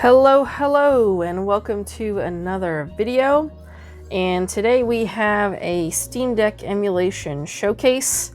Hello, and welcome to another video. And today we have a Steam Deck Emulation Showcase,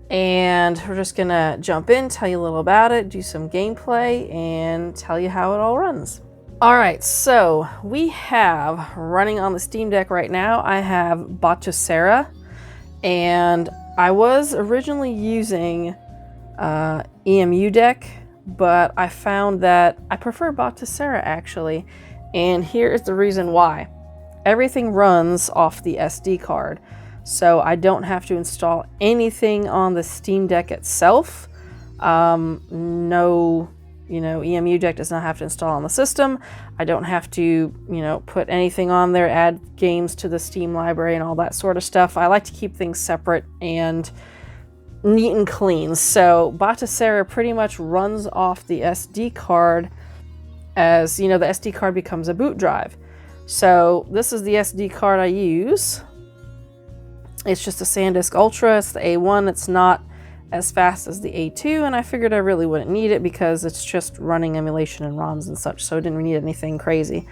and we're just gonna jump in, tell you a little about it, do some gameplay, and tell you how it all runs. Alright, so we have running on the Steam Deck right now, I have Batocera, and I was originally using EMU Deck, but I found that I prefer Batocera actually, and here is the reason why. Everything runs off the SD card, so I don't have to install anything on the Steam Deck itself. EMU Deck does not have to install on the system. I don't have to, put anything on there, add games to the Steam library and all that sort of stuff. I like to keep things separate and neat and clean. So Batocera pretty much runs off the SD card as, the SD card becomes a boot drive. So this is the SD card I use. It's just a SanDisk Ultra. It's the A1. It's not as fast as the A2, and I figured I really wouldn't need it because it's just running emulation and ROMs and such, so I didn't need anything crazy.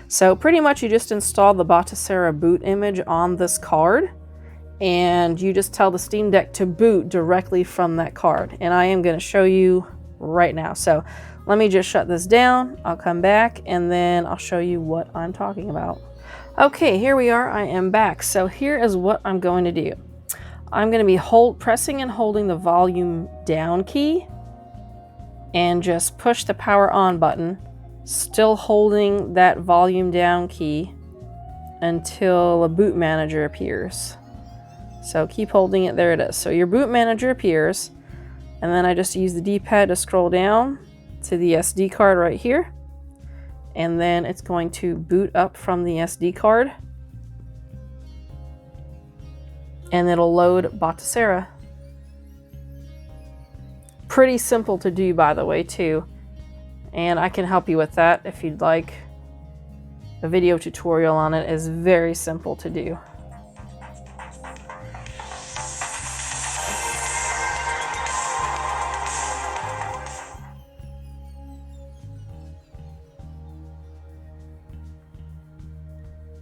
So pretty much you just install the Batocera boot image on this card, and you just tell the Steam Deck to boot directly from that card. And I am going to show you right now. So let me just shut this down. I'll come back and then I'll show you what I'm talking about. Okay, here we are. I am back. So here is what I'm going to do. I'm going to be pressing and holding the volume down key and just push the power on button, still holding that volume down key until a boot manager appears. So keep holding it, there it is. So your boot manager appears, and then I just use the D-pad to scroll down to the SD card right here. And then it's going to boot up from the SD card. And it'll load Batocera. Pretty simple to do, by the way, too. And I can help you with that if you'd like. A video tutorial on it is very simple to do.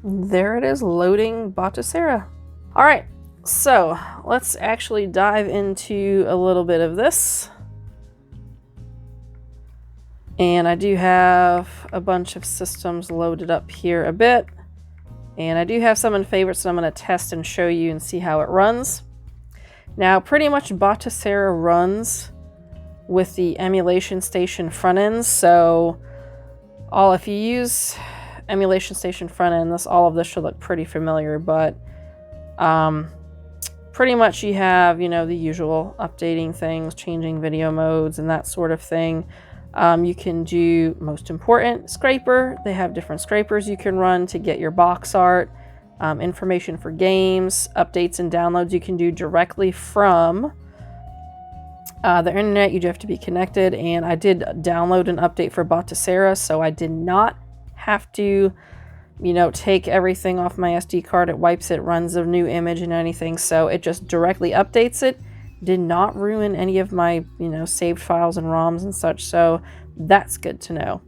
There it is, loading Batocera. All right, so let's actually dive into a little bit of this. And I do have a bunch of systems loaded up here a bit. And I do have some in favorites that I'm going to test and show you and see how it runs. Now, pretty much Batocera runs with the Emulation Station front ends. So if you use Emulation Station front end, all of this should look pretty familiar, but pretty much you have, the usual updating things, changing video modes and that sort of thing. You can do, most important, scraper. They have different scrapers you can run to get your box art, information for games, updates and downloads you can do directly from the internet. You do have to be connected, and I did download an update for Batocera, so I did not have to, take everything off my SD card. It wipes it, runs a new image and anything, so it just directly updates it. Did not ruin any of my, saved files and ROMs and such, so that's good to know.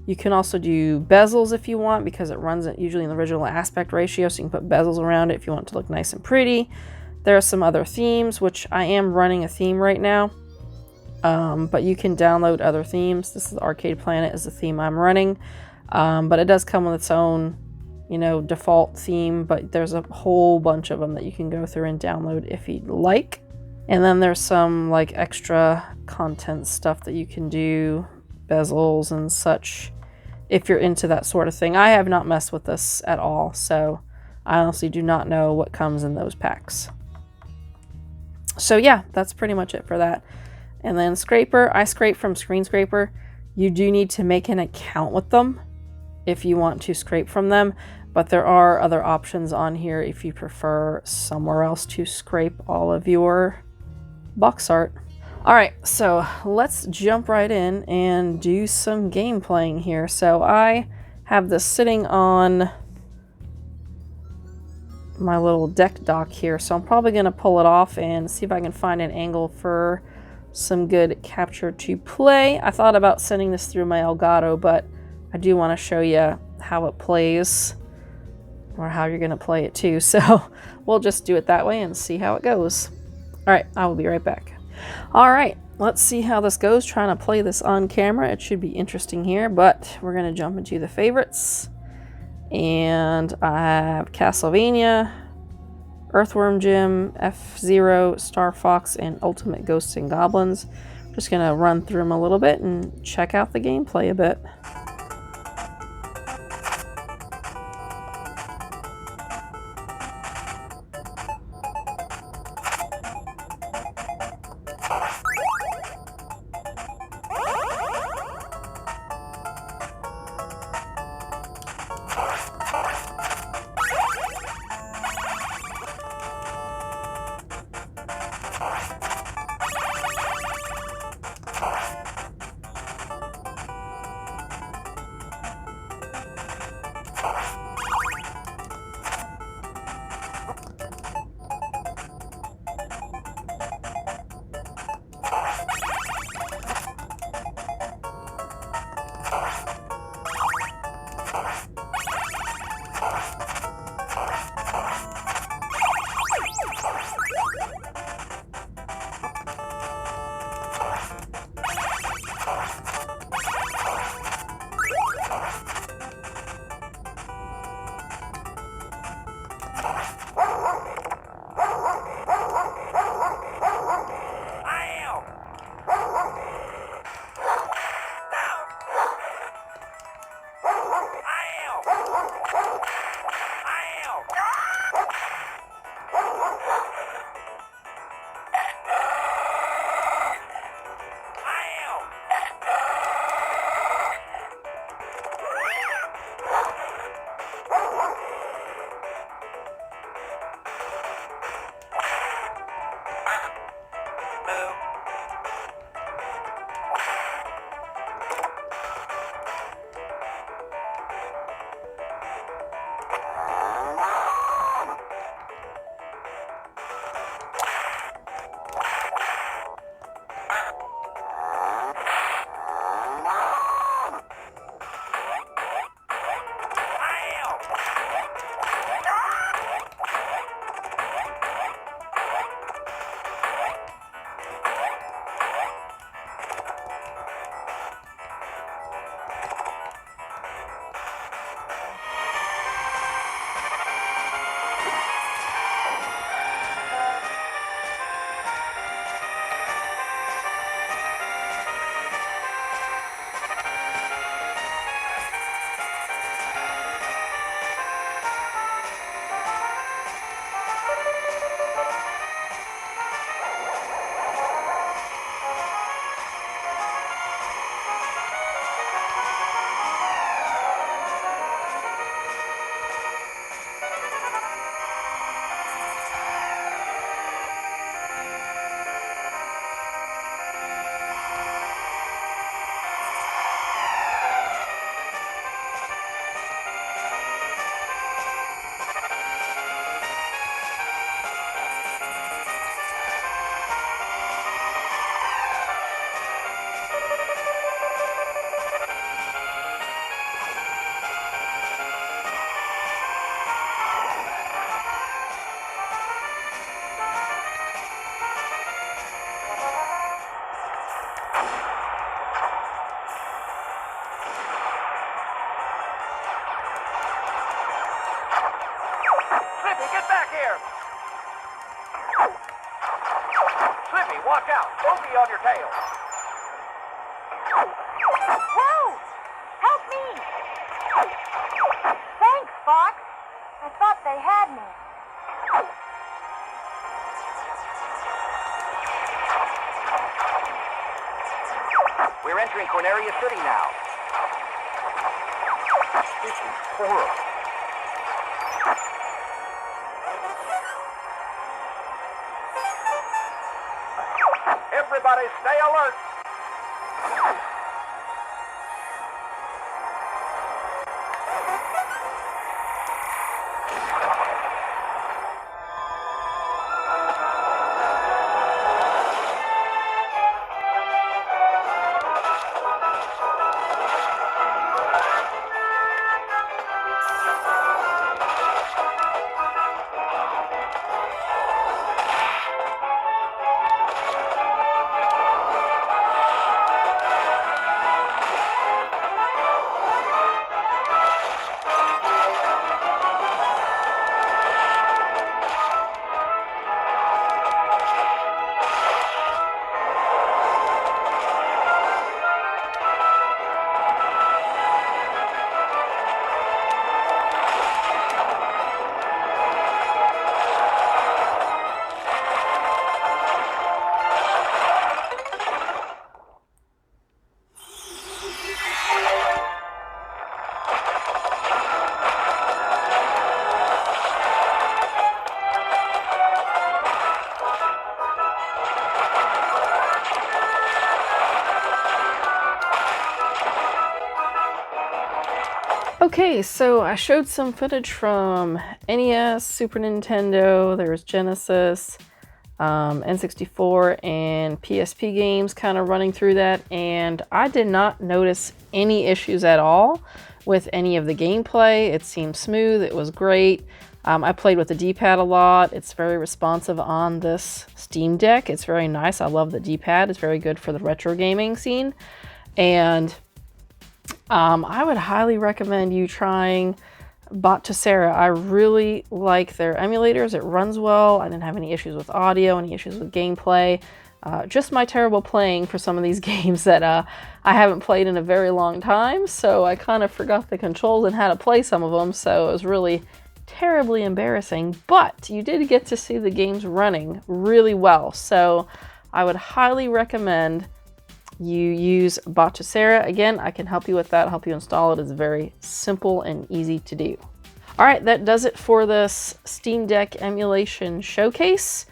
You can also do bezels if you want, because it runs it usually in the original aspect ratio, so you can put bezels around it if you want it to look nice and pretty. There are some other themes, which I am running a theme right now, but you can download other themes. This is Arcade Planet is the theme I'm running. But it does come with its own, default theme, but there's a whole bunch of them that you can go through and download if you'd like. And then there's some extra content stuff that you can do, bezels and such, if you're into that sort of thing. I have not messed with this at all, so I honestly do not know what comes in those packs. So yeah, that's pretty much it for that. And then scraper, I scrape from Screen Scraper. You do need to make an account with them if you want to scrape from them, but there are other options on here if you prefer somewhere else to scrape all of your box art. All right, so let's jump right in and do some game playing here. So I have this sitting on my little deck dock here, so I'm probably going to pull it off and see if I can find an angle for some good capture to play. I thought about sending this through my Elgato, but I I do want to show you how it plays, or how you're going to play it too. So we'll just do it that way and see how it goes. All right, I will be right back. All right, let's see how this goes, trying to play this on camera. It should be interesting here, but we're going to jump into the favorites. And I have Castlevania, Earthworm Jim, F-Zero, Star Fox, and Ultimate Ghosts and Goblins. Just going to run through them a little bit and check out the gameplay a bit. Watch out! Bogey on your tail! Whoa! Help me! Thanks, Fox. I thought they had me. We're entering Corneria City now. This is horrible. Everybody stay alert! Okay, so I showed some footage from NES, Super Nintendo, there was Genesis, N64, and PSP games, kind of running through that, and I did not notice any issues at all with any of the gameplay. It seemed smooth, it was great. I played with the D-pad a lot. It's very responsive on this Steam Deck. It's very nice. I love the D-pad. It's very good for the retro gaming scene. And I would highly recommend you trying Batocera. I really like their emulators. It runs well. I didn't have any issues with audio, any issues with gameplay. Just my terrible playing for some of these games that I haven't played in a very long time. So I kind of forgot the controls and how to play some of them. So it was really terribly embarrassing, but you did get to see the games running really well. So I would highly recommend you use Batocera. Again, I can help you with that, help you install it. It's very simple and easy to do. All right, that does it for this Steam Deck Emulation Showcase.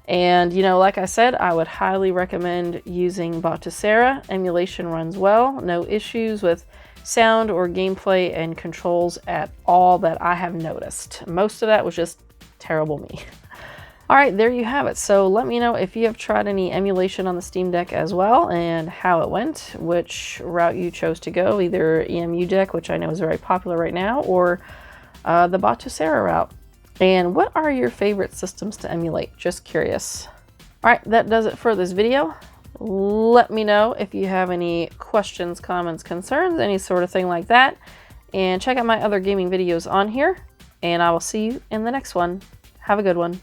And you know, like I said, I would highly recommend using Batocera. Emulation runs well, no issues with sound or gameplay and controls at all that I have noticed. Most of that was just terrible me. All right, there you have it. So let me know if you have tried any emulation on the Steam Deck as well and how it went, which route you chose to go, either EMU Deck, which I know is very popular right now, or the Batocera route. And what are your favorite systems to emulate? Just curious. All right, that does it for this video. Let me know if you have any questions, comments, concerns, any sort of thing like that. And check out my other gaming videos on here. And I will see you in the next one. Have a good one.